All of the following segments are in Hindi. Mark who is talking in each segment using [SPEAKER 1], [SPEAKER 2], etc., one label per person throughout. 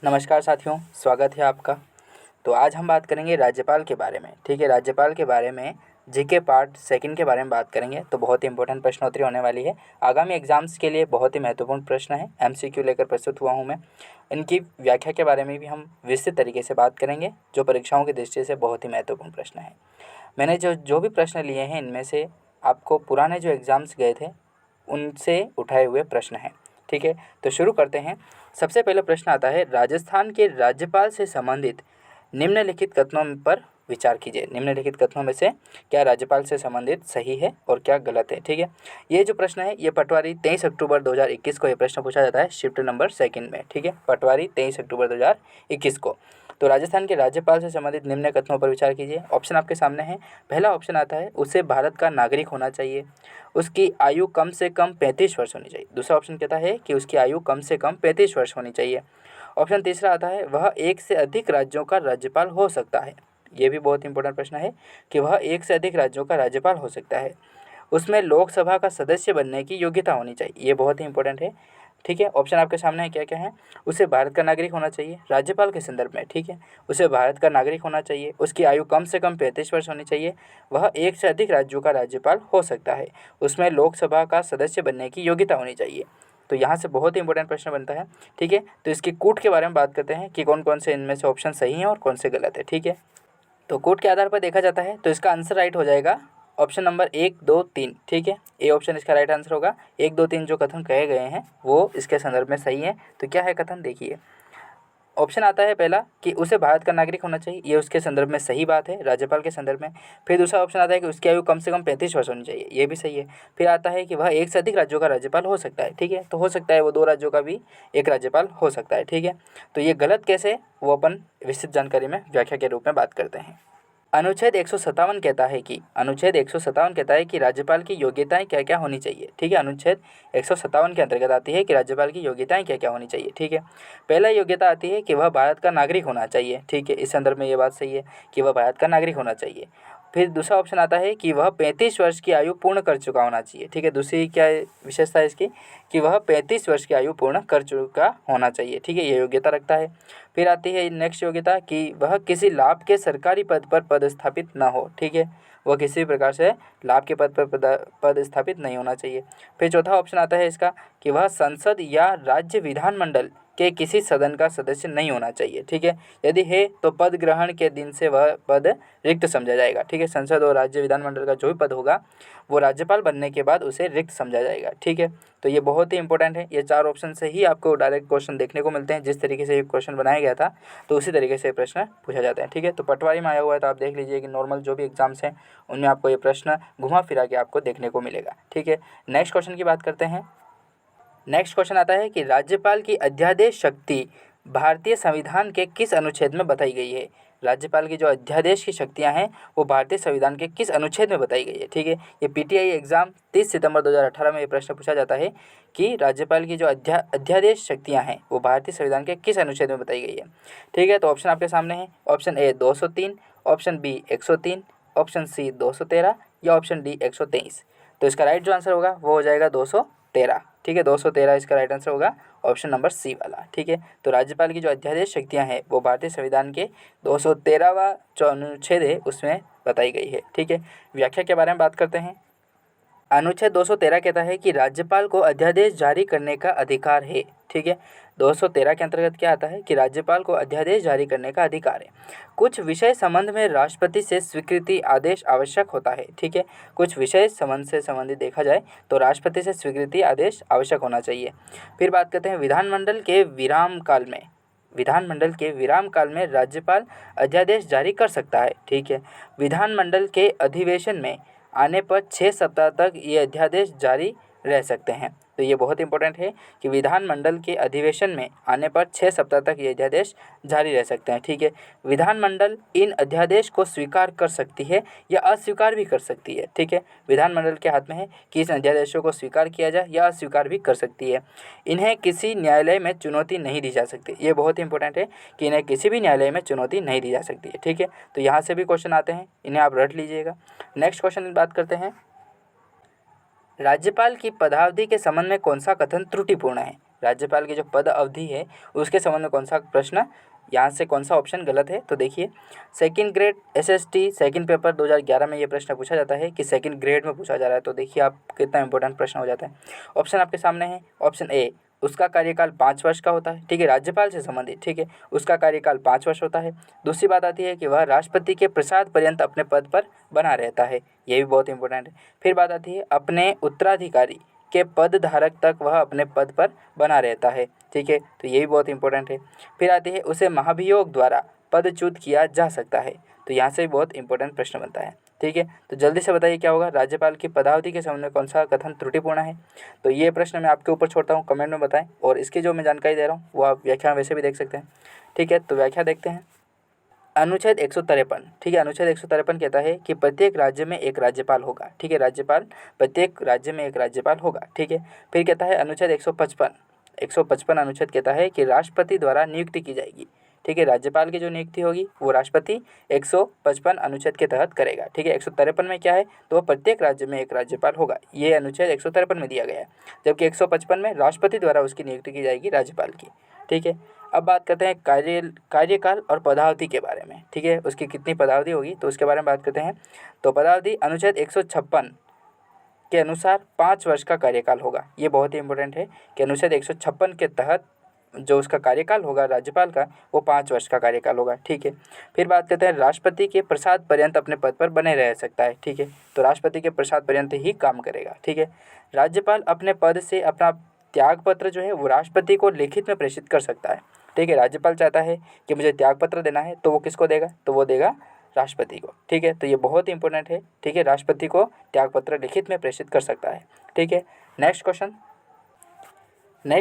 [SPEAKER 1] नमस्कार साथियों, स्वागत है आपका। तो आज हम बात करेंगे राज्यपाल के बारे में। ठीक है, राज्यपाल के बारे में जीके पार्ट सेकंड के बारे में बात करेंगे। तो बहुत ही इंपॉर्टेंट प्रश्नोत्तरी होने वाली है। आगामी एग्जाम्स के लिए बहुत ही महत्वपूर्ण प्रश्न है। एमसीक्यू लेकर प्रस्तुत हुआ हूँ मैं। इनकी व्याख्या के बारे में भी हम विस्तृत तरीके से बात करेंगे, जो परीक्षाओं की दृष्टि से बहुत ही महत्वपूर्ण प्रश्न है। मैंने जो भी प्रश्न लिए हैं, इनमें से आपको पुराने जो एग्ज़ाम्स गए थे उनसे उठाए हुए प्रश्न हैं। ठीक है, तो शुरू करते हैं। सबसे पहले प्रश्न आता है, राजस्थान के राज्यपाल से संबंधित निम्नलिखित कथनों पर विचार कीजिए। निम्नलिखित कथनों में से क्या राज्यपाल से संबंधित सही है और क्या गलत है। ठीक है, ये जो प्रश्न है ये पटवारी 23 अक्टूबर 2021 को ये प्रश्न पूछा जाता है, शिफ्ट नंबर सेकंड में। ठीक है, पटवारी 23 अक्टूबर 2021 को। तो राजस्थान के राज्यपाल से संबंधित निम्न कथनों पर विचार कीजिए। ऑप्शन आपके सामने है। पहला ऑप्शन आता है, उसे भारत का नागरिक होना चाहिए, उसकी आयु कम से कम 35 वर्ष होनी चाहिए। दूसरा ऑप्शन कहता है कि उसकी आयु कम से कम 35 वर्ष होनी चाहिए। ऑप्शन तीसरा आता है, वह एक से अधिक राज्यों का राज्यपाल हो सकता है। ये भी बहुत इंपॉर्टेंट प्रश्न है कि वह एक से अधिक राज्यों का राज्यपाल हो सकता है। उसमें लोकसभा का सदस्य बनने की योग्यता होनी चाहिए। ये बहुत ही इंपॉर्टेंट है। ठीक है, ऑप्शन आपके सामने है, क्या क्या है। उसे भारत का नागरिक होना चाहिए राज्यपाल के संदर्भ में। ठीक है, उसे भारत का नागरिक होना चाहिए, उसकी आयु कम से कम 35 वर्ष होनी चाहिए, वह एक से अधिक राज्यों का राज्यपाल हो सकता है, उसमें लोकसभा का सदस्य बनने की योग्यता होनी चाहिए। तो यहाँ से बहुत ही इंपॉर्टेंट प्रश्न बनता है। ठीक है, तो इसकी कूट के बारे में बात करते हैं कि कौन कौन से इनमें से ऑप्शन सही हैं और कौन से गलत है। ठीक है, तो कूट के आधार पर देखा जाता है तो इसका आंसर राइट हो जाएगा ऑप्शन नंबर 1, 2, 3। ठीक है, ए ऑप्शन इसका राइट आंसर होगा। 1, 2, 3 जो कथन कहे गए हैं वो इसके संदर्भ में सही है। तो क्या है कथन, देखिए। ऑप्शन आता है पहला कि उसे भारत का नागरिक होना चाहिए, ये उसके संदर्भ में सही बात है, राज्यपाल के संदर्भ में। फिर दूसरा ऑप्शन आता है कि उसकी आयु कम से कम 35 वर्ष होनी चाहिए, ये भी सही है। फिर आता है कि वह एक से अधिक राज्यों का राज्यपाल हो सकता है। ठीक है, तो हो सकता है वो 2 राज्यों का भी एक राज्यपाल हो सकता है। ठीक है, तो ये गलत कैसे, वो अपन विस्तृत जानकारी में व्याख्या के रूप में बात करते हैं। अनुच्छेद 157 कहता है कि राज्यपाल की योग्यताएं क्या क्या होनी चाहिए। ठीक है, अनुच्छेद 157 के अंतर्गत आती है कि राज्यपाल की योग्यताएं क्या क्या होनी चाहिए। ठीक है, पहला योग्यता आती है कि वह भारत का नागरिक होना चाहिए। ठीक है, इस संदर्भ में ये बात सही है कि वह भारत का नागरिक होना चाहिए। फिर दूसरा ऑप्शन आता है कि वह 35 वर्ष की आयु पूर्ण कर चुका होना चाहिए। ठीक है, दूसरी क्या विशेषता है इसकी कि वह 35 वर्ष की आयु पूर्ण कर चुका होना चाहिए। ठीक है, ये योग्यता रखता है। फिर आती है नेक्स्ट योग्यता कि वह किसी लाभ के सरकारी पद पर पदस्थापित ना हो। ठीक है, वह किसी भी प्रकार से लाभ के पद पर पदस्थापित नहीं होना चाहिए। फिर चौथा ऑप्शन आता है इसका कि वह संसद या राज्य विधानमंडल के किसी सदन का सदस्य नहीं होना चाहिए। ठीक है, यदि है तो पद ग्रहण के दिन से वह पद रिक्त समझा जाएगा। ठीक है, संसद और राज्य विधानमंडल का जो भी पद होगा वो राज्यपाल बनने के बाद उसे रिक्त समझा जाएगा। ठीक है, तो ये बहुत ही इंपॉर्टेंट है। ये 4 ऑप्शन से ही आपको डायरेक्ट क्वेश्चन देखने को मिलते हैं। जिस तरीके से ये क्वेश्चन बनाया गया था तो उसी तरीके से प्रश्न पूछा जाता है। ठीक है, तो पटवारी में आया हुआ है तो आप देख लीजिए कि नॉर्मल जो भी एग्जाम्स हैं उनमें आपको ये प्रश्न घुमा फिरा के आपको देखने को मिलेगा। ठीक है, नेक्स्ट क्वेश्चन की बात करते हैं। नेक्स्ट क्वेश्चन आता है कि राज्यपाल की अध्यादेश शक्ति भारतीय संविधान के किस अनुच्छेद में बताई गई है। राज्यपाल की जो अध्यादेश की शक्तियां हैं वो भारतीय संविधान के किस अनुच्छेद में बताई गई है। ठीक है, ये पीटीआई एग्जाम 30 सितंबर 2018 में ये प्रश्न पूछा जाता है कि राज्यपाल की जो अध्यादेश शक्तियां हैं वो भारतीय संविधान के किस अनुच्छेद में बताई गई है। ठीक है, तो ऑप्शन आपके सामने है। Option A 203, option B 103, option C 213 या ऑप्शन डी 123। तो इसका राइट जो आंसर होगा वो हो जाएगा 213। ठीक है, 213 इसका राइट आंसर होगा ऑप्शन नंबर सी वाला। ठीक है, तो राज्यपाल की जो अध्यादेश शक्तियां हैं वो भारतीय संविधान के 213वां जो अनुच्छेद है उसमें बताई गई है। ठीक है, व्याख्या के बारे में बात करते हैं। अनुच्छेद 213 कहता है कि राज्यपाल को अध्यादेश जारी करने का अधिकार है। ठीक है, 213 के अंतर्गत क्या आता है कि राज्यपाल को अध्यादेश जारी करने का अधिकार है। कुछ विषय संबंध में राष्ट्रपति से स्वीकृति आदेश आवश्यक होता है। ठीक है, कुछ विषय संबंध से संबंधित देखा जाए तो राष्ट्रपति से स्वीकृति आदेश आवश्यक होना चाहिए। फिर बात करते हैं विधानमंडल के विराम काल में राज्यपाल अध्यादेश जारी कर सकता है। ठीक है, विधानमंडल के अधिवेशन में आने पर 6 सप्ताह तक ये अध्यादेश जारी रह सकते हैं। तो ये बहुत इंपॉर्टेंट है कि विधानमंडल के अधिवेशन में आने पर 6 सप्ताह तक ये अध्यादेश जारी रह सकते हैं। ठीक है, विधानमंडल इन अध्यादेश को स्वीकार कर सकती है या अस्वीकार भी कर सकती है। ठीक है, विधानमंडल के हाथ में है कि इस अध्यादेशों को स्वीकार किया जाए या अस्वीकार भी कर सकती है। इन्हें किसी न्यायालय में चुनौती नहीं दी जा सकती। ये बहुत ही इंपॉर्टेंट है कि इन्हें किसी भी न्यायालय में चुनौती नहीं दी जा सकती है। ठीक है, तो यहाँ से भी क्वेश्चन आते हैं, इन्हें आप रट लीजिएगा। नेक्स्ट क्वेश्चन की बात करते हैं। राज्यपाल की पदावधि के संबंध में कौन सा कथन त्रुटिपूर्ण है। राज्यपाल की जो पद अवधि है उसके संबंध में कौन सा प्रश्न, यहाँ से कौन सा ऑप्शन गलत है। तो देखिए, second grade SST second paper 2011 में ये प्रश्न पूछा जाता है कि सेकंड ग्रेड में पूछा जा रहा है। तो देखिए आप कितना इंपॉर्टेंट प्रश्न हो जाता है। ऑप्शन आपके सामने है। ऑप्शन ए, उसका कार्यकाल 5 वर्ष का होता है, ठीक है, राज्यपाल से संबंधित, ठीक है, उसका कार्यकाल 5 वर्ष होता है। दूसरी बात आती है कि वह राष्ट्रपति के प्रसाद पर्यंत अपने पद पर बना रहता है, ये भी बहुत इंपॉर्टेंट है। फिर बात आती है अपने उत्तराधिकारी के पद धारक तक वह अपने पद पर बना रहता है, ठीक है, तो ये भी बहुत इंपॉर्टेंट है। फिर आती है उसे महाभियोग द्वारा पदच्युत किया जा सकता है, तो यहाँ से भी बहुत इंपॉर्टेंट प्रश्न बनता है, ठीक है। तो जल्दी से बताइए क्या होगा, राज्यपाल की पदावधि के संबंध में कौन सा कथन त्रुटिपूर्ण है। तो ये प्रश्न मैं आपके ऊपर छोड़ता हूँ, कमेंट में बताएं, और इसकी जो मैं जानकारी दे रहा हूँ वो आप व्याख्या वैसे भी देख सकते हैं, ठीक है। तो व्याख्या देखते हैं। अनुच्छेद 153, ठीक है, अनुच्छेद 153 कहता है कि प्रत्येक राज्य में एक राज्यपाल होगा, ठीक है, राज्यपाल प्रत्येक राज्य में एक राज्यपाल होगा, ठीक है। फिर कहता है अनुच्छेद 155 अनुच्छेद कहता है कि राष्ट्रपति द्वारा नियुक्ति की जाएगी, ठीक है, राज्यपाल की जो नियुक्ति होगी वो राष्ट्रपति 155 अनुच्छेद के तहत करेगा, ठीक है। 153 में क्या है, तो वह प्रत्येक राज्य में एक राज्यपाल होगा, ये अनुच्छेद 153 में दिया गया है, जबकि 155 में राष्ट्रपति द्वारा उसकी नियुक्ति की जाएगी राज्यपाल की, ठीक है। अब बात करते हैं कार्यकाल और पदावधि के बारे में, ठीक है, उसकी कितनी पदावधि होगी तो उसके बारे में बात करते हैं। तो पदावधि अनुच्छेद 156 के अनुसार 5 वर्ष का कार्यकाल होगा, ये बहुत ही इंपॉर्टेंट है कि अनुच्छेद 156 के तहत जो उसका कार्यकाल होगा राज्यपाल का वो 5 वर्ष का कार्यकाल होगा, ठीक है। फिर बात करते हैं राष्ट्रपति के प्रसाद पर्यंत अपने पद पर बने रह सकता है, ठीक है, तो राष्ट्रपति के प्रसाद पर्यंत ही काम करेगा, ठीक है। राज्यपाल अपने पद से अपना त्यागपत्र जो है वो राष्ट्रपति को लिखित में प्रेषित कर सकता है, ठीक है। राज्यपाल चाहता है कि मुझे त्यागपत्र देना है तो वो किसको देगा, तो वो देगा राष्ट्रपति को, ठीक है। तो ये बहुत इंपॉर्टेंट है, ठीक है, राष्ट्रपति को त्यागपत्र लिखित में प्रेषित कर सकता है, ठीक है। नेक्स्ट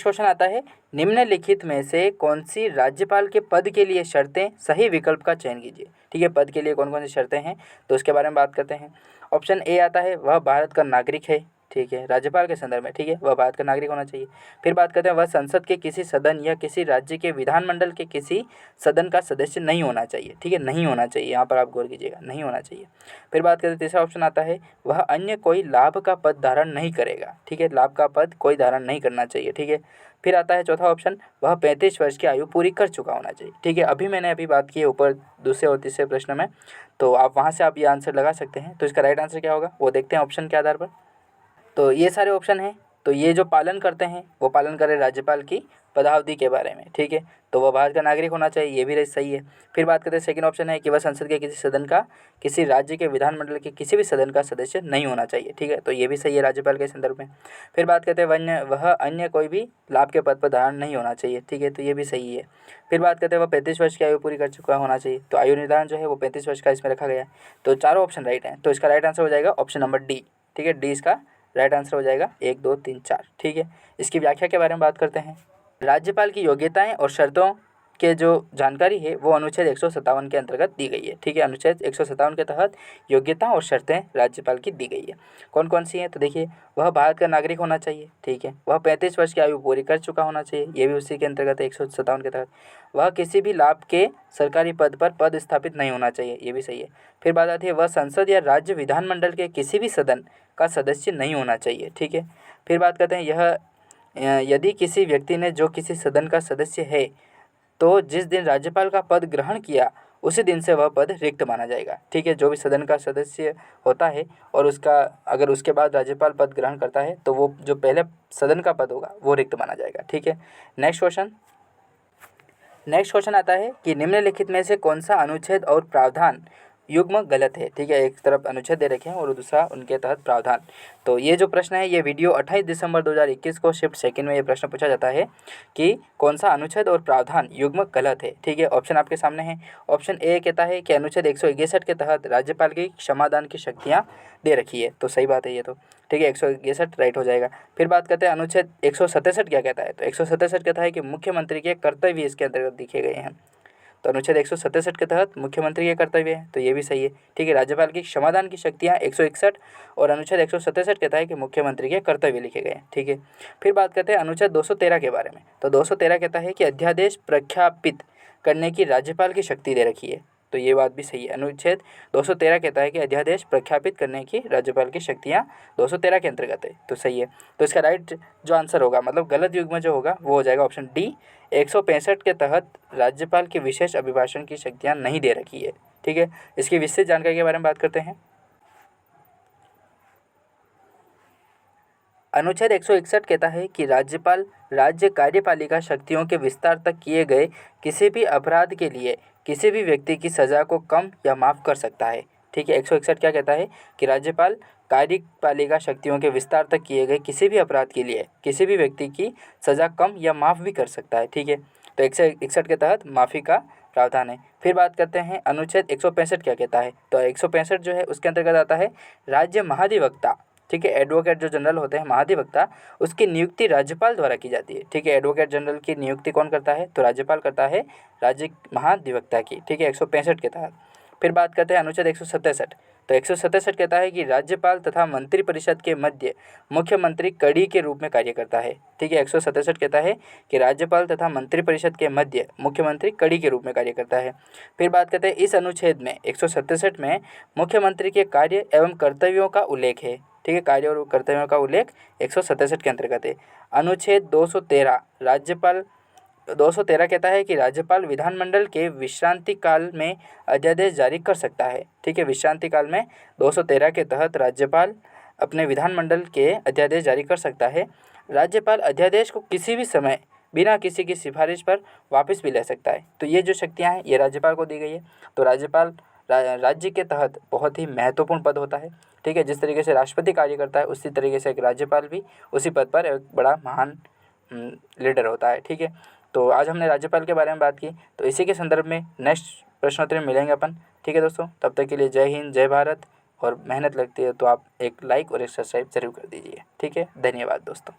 [SPEAKER 1] क्वेश्चन आता है, निम्नलिखित में से कौन सी राज्यपाल के पद के लिए शर्तें, सही विकल्प का चयन कीजिए, ठीक है। पद के लिए कौन कौन सी शर्तें हैं तो उसके बारे में बात करते हैं। ऑप्शन ए आता है वह भारत का नागरिक है, ठीक है, राज्यपाल के संदर्भ में, ठीक है, वह भारत का नागरिक होना चाहिए। फिर बात करते हैं वह संसद के किसी सदन या किसी राज्य के विधानमंडल के किसी सदन का सदस्य नहीं होना चाहिए, ठीक है, नहीं होना चाहिए, यहाँ पर आप गौर कीजिएगा, नहीं होना चाहिए। फिर बात करते हैं तीसरा ऑप्शन आता है वह अन्य कोई लाभ का पद धारण नहीं करेगा, ठीक है, लाभ का पद कोई धारण नहीं करना चाहिए, ठीक है। फिर आता है चौथा ऑप्शन, वह 35 वर्ष की आयु पूरी कर चुका होना चाहिए, ठीक है। मैंने बात की है ऊपर दूसरे और तीसरे प्रश्न में, तो आप वहाँ से आप ये आंसर लगा सकते हैं। तो इसका राइट आंसर क्या होगा वो देखते हैं ऑप्शन के आधार पर। तो ये सारे ऑप्शन हैं, तो ये जो पालन करते हैं वो पालन करें राज्यपाल की पदावधि के बारे में, ठीक है, तो वह भारत का नागरिक होना चाहिए, ये भी सही है। फिर बात करते हैं सेकंड ऑप्शन है कि वह संसद के किसी सदन का, किसी राज्य के विधानमंडल के किसी भी सदन का सदस्य नहीं होना चाहिए, ठीक है, तो ये भी सही है राज्यपाल के संदर्भ में। फिर बात करते हैं वह अन्य कोई भी लाभ के पद पर धारण नहीं होना चाहिए, ठीक है, तो ये भी सही है। फिर बात करते हैं वह 35 वर्ष की आयु पूरी कर चुका होना चाहिए, तो आयु निर्धारण जो है वो 35 वर्ष का इसमें रखा गया है। तो चारों ऑप्शन राइट हैं, तो इसका राइट आंसर हो जाएगा ऑप्शन नंबर डी, ठीक है, डी इसका राइट आंसर हो जाएगा 1 2 3 4, ठीक है। इसकी व्याख्या के बारे में बात करते हैं। राज्यपाल की योग्यताएं और शर्तों के जो जानकारी है वो अनुच्छेद 157 के अंतर्गत दी गई है, ठीक है, अनुच्छेद 157 के तहत योग्यता और शर्तें राज्यपाल की दी गई है। कौन कौन सी हैं तो देखिए, वह भारत का नागरिक होना चाहिए, ठीक है, वह 35 वर्ष की आयु पूरी कर चुका होना चाहिए, ये भी उसी के अंतर्गत है 157 के तहत। वह किसी भी लाभ के सरकारी पद पर पद स्थापित नहीं होना चाहिए, ये भी सही है। फिर बात आती है वह संसद या राज्य विधानमंडल के किसी भी सदन का सदस्य नहीं होना चाहिए, ठीक है। फिर बात करते हैं यदि किसी व्यक्ति ने जो किसी सदन का सदस्य है तो जिस दिन राज्यपाल का पद ग्रहण किया उसी दिन से वह पद रिक्त माना जाएगा, ठीक है, जो भी सदन का सदस्य होता है और उसका अगर उसके बाद राज्यपाल पद ग्रहण करता है तो वो जो पहले सदन का पद होगा वो रिक्त माना जाएगा, ठीक है। नेक्स्ट क्वेश्चन आता है कि निम्नलिखित में से कौन सा अनुच्छेद और प्रावधान युग्म गलत है, ठीक है, एक तरफ अनुच्छेद दे रखे हैं और दूसरा उनके तहत प्रावधान। तो ये जो प्रश्न है ये वीडियो 28 दिसंबर 2021 को शिफ्ट सेकंड में ये प्रश्न पूछा जाता है कि कौन सा अनुच्छेद और प्रावधान युग्म गलत है, ठीक है। ऑप्शन आपके सामने है। ऑप्शन ए कहता है कि अनुच्छेद 161 के तहत राज्यपाल की क्षमादान की शक्तियाँ दे रखी है, तो सही बात है ये तो, ठीक है, 161 राइट हो जाएगा। फिर बात करते हैं अनुच्छेद 167 क्या कहता है, तो 167 कहता है कि मुख्यमंत्री के कर्तव्य इसके अंतर्गत लिखे गए हैं, तो अनुच्छेद 167 के तहत मुख्यमंत्री के कर्तव्य है, तो ये भी सही है, ठीक है। राज्यपाल की क्षमादान की शक्तियाँ 161 और अनुच्छेद 167 कहता है कि मुख्यमंत्री के कर्तव्य लिखे गए हैं, ठीक है। फिर बात करते हैं अनुच्छेद 213 के बारे में, तो 213 कहता है कि अध्यादेश प्रख्यापित करने की राज्यपाल की शक्ति दे रखी है, तो ये बात भी सही है। अनुच्छेद 213 कहता है कि अध्यादेश प्रख्यापित करने की राज्यपाल की शक्तियाँ 213 के अंतर्गत है, तो सही है। तो इसका राइट जो आंसर होगा, मतलब गलत युग्म जो होगा वो हो जाएगा ऑप्शन डी, 165 के तहत राज्यपाल की विशेष अभिभाषण की शक्तियाँ नहीं दे रखी है। ठीक है, इसकी विस्तृत जानकारी के बारे में बात करते हैं। अनुच्छेद 161 कहता है कि राज्यपाल राज्य कार्यपालिका शक्तियों के विस्तार तक किए गए किसी भी अपराध के लिए किसी भी व्यक्ति की सज़ा को कम या माफ़ कर सकता है। ठीक है, 161 क्या कहता है कि राज्यपाल कार्यपालिका शक्तियों के विस्तार तक किए गए किसी भी अपराध के लिए किसी भी व्यक्ति की सज़ा कम या माफ़ भी कर सकता है। ठीक है, तो 161 के तहत माफ़ी का प्रावधान है। फिर बात करते हैं अनुच्छेद 165 क्या कहता है। तो 165 जो है उसके अंतर्गत आता है राज्य महाधिवक्ता, ठीक है, एडवोकेट जो जनरल होते हैं महाधिवक्ता, उसकी नियुक्ति राज्यपाल द्वारा की जाती है। ठीक है, एडवोकेट जनरल की नियुक्ति कौन करता है, तो राज्यपाल करता है राज्य महाधिवक्ता की। ठीक है, 165 के तहत। फिर बात करते हैं अनुच्छेद 167। तो 167 कहता है कि राज्यपाल तथा मंत्रिपरिषद के मध्य मुख्यमंत्री कड़ी के रूप में कार्य करता है। ठीक है, 167 कहता है कि राज्यपाल तथा मंत्रिपरिषद के मध्य मुख्यमंत्री कड़ी के रूप में कार्य करता है। फिर बात करते हैं इस अनुच्छेद में 167 में मुख्यमंत्री के कार्य एवं कर्तव्यों का उल्लेख है। ठीक है, कार्य और कर्तव्यों का उल्लेख 167 के अंतर्गत है। अनुच्छेद 213 राज्यपाल 213 कहता है कि राज्यपाल विधानमंडल के विश्रांति काल में अध्यादेश जारी कर सकता है। ठीक है, विश्रांति काल में 213 के तहत राज्यपाल अपने विधानमंडल के अध्यादेश जारी कर सकता है। राज्यपाल अध्यादेश को किसी भी समय बिना किसी की सिफारिश पर वापस भी ले सकता है। तो ये जो शक्तियाँ हैं ये राज्यपाल को दी गई है। तो राज्यपाल राज्य के तहत बहुत ही महत्वपूर्ण पद होता है। ठीक है, जिस तरीके से राष्ट्रपति कार्य करता है उसी तरीके से एक राज्यपाल भी उसी पद पर एक बड़ा महान लीडर होता है। ठीक है, तो आज हमने राज्यपाल के बारे में बात की। तो इसी के संदर्भ में नेक्स्ट प्रश्नोत्तरी में मिलेंगे अपन। ठीक है दोस्तों, तब तक के लिए जय हिंद, जय भारत। और मेहनत लगती है तो आप एक लाइक और एक सब्सक्राइब जरूर कर दीजिए। ठीक है, धन्यवाद दोस्तों।